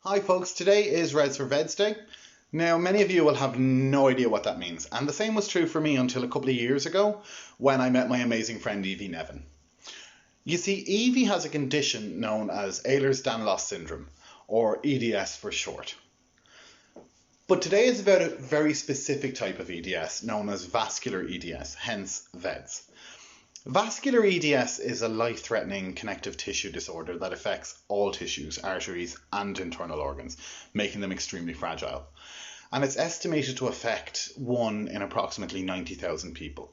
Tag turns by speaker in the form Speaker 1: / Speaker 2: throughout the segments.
Speaker 1: Hi folks, today is Reds4Veds Day. Now many of you will have no idea what that means, and the same was true for me until a couple of years ago when I met my amazing friend Evie Nevin. You see, Evie has a condition known as Ehlers-Danlos Syndrom, or EDS for short. But today is about a very specific type of EDS known as vascular EDS, hence VEDS. Vascular EDS is a life-threatening connective tissue disorder that affects all tissues, arteries and internal organs, making them extremely fragile. And it's estimated to affect 1 in approximately 90,000 people.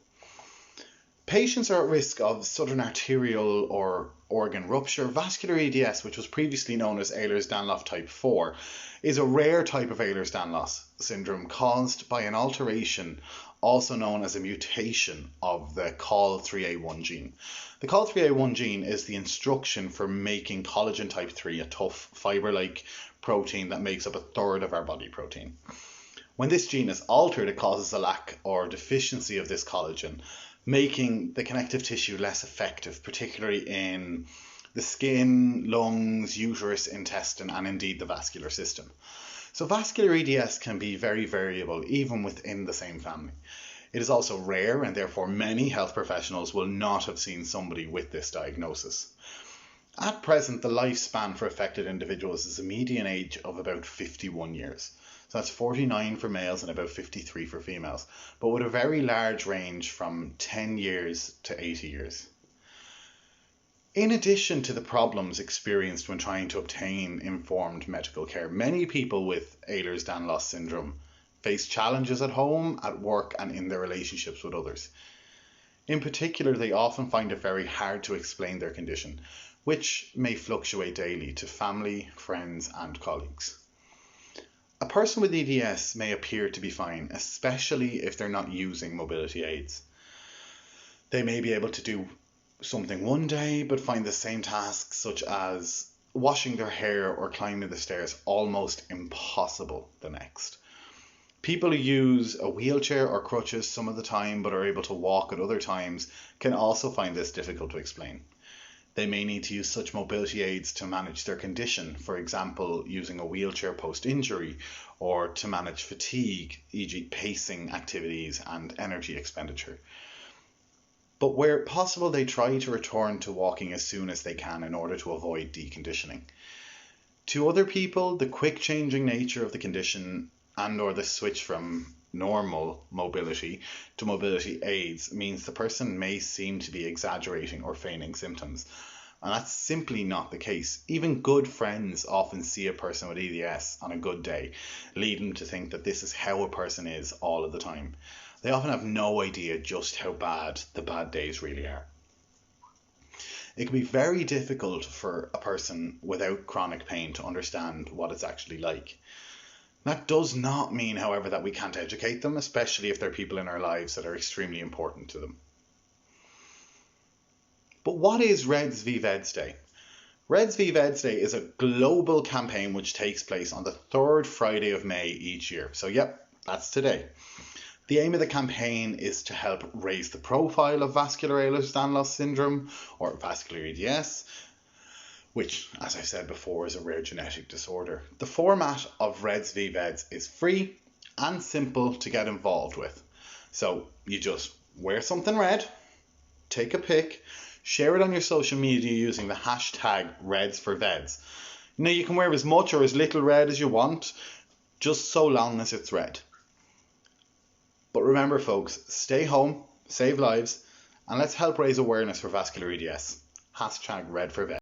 Speaker 1: Patients are at risk of sudden arterial or organ rupture. Vascular EDS, which was previously known as Ehlers-Danlos type 4, is a rare type of Ehlers-Danlos syndrome caused by an alteration, also known as a mutation of the COL3A1 gene. The COL3A1 gene is the instruction for making collagen type 3, a tough fiber-like protein that makes up a third of our body protein. When this gene is altered, it causes a lack or deficiency of this collagen, making the connective tissue less effective, particularly in the skin, lungs, uterus, intestine, and indeed the vascular system. So vascular EDS can be very variable, even within the same family. It is also rare, and therefore many health professionals will not have seen somebody with this diagnosis. At present, the lifespan for affected individuals is a median age of about 51 years. So that's 49 for males and about 53 for females, but with a very large range from 10 years to 80 years. In addition to the problems experienced when trying to obtain informed medical care, many people with Ehlers-Danlos syndrome face challenges at home, at work, and in their relationships with others. In particular, they often find it very hard to explain their condition, which may fluctuate daily, to family, friends, and colleagues. A person with EDS may appear to be fine, especially if they're not using mobility aids. They may be able to do something one day, but find the same tasks, such as washing their hair or climbing the stairs, almost impossible the next. People who use a wheelchair or crutches some of the time, but are able to walk at other times, can also find this difficult to explain. They may need to use such mobility aids to manage their condition, for example, using a wheelchair post-injury, or to manage fatigue, e.g. pacing activities and energy expenditure. But where possible, they try to return to walking as soon as they can in order to avoid deconditioning. To other people, the quick changing nature of the condition and/or the switch from normal mobility to mobility aids means the person may seem to be exaggerating or feigning symptoms. And that's simply not the case. Even good friends often see a person with EDS on a good day, leading to think that this is how a person is all of the time. They often have no idea just how bad the bad days really are. It can be very difficult for a person without chronic pain to understand what it's actually like. That does not mean, however, that we can't educate them, especially if there are people in our lives that are extremely important to them. But what is Reds4Veds Day? Reds4Veds Day is a global campaign which takes place on the third Friday of May each year. So yep, that's today. The aim of the campaign is to help raise the profile of vascular Ehlers-Danlos syndrome, or vascular EDS, which, as I said before, is a rare genetic disorder. The format of Reds4Veds is free and simple to get involved with. So you just wear something red, take a pic, share it on your social media using the hashtag Reds4Veds. Now you can wear as much or as little red as you want, just so long as it's red. But remember folks, stay home, save lives, and let's help raise awareness for vascular EDS. Hashtag Reds4Veds.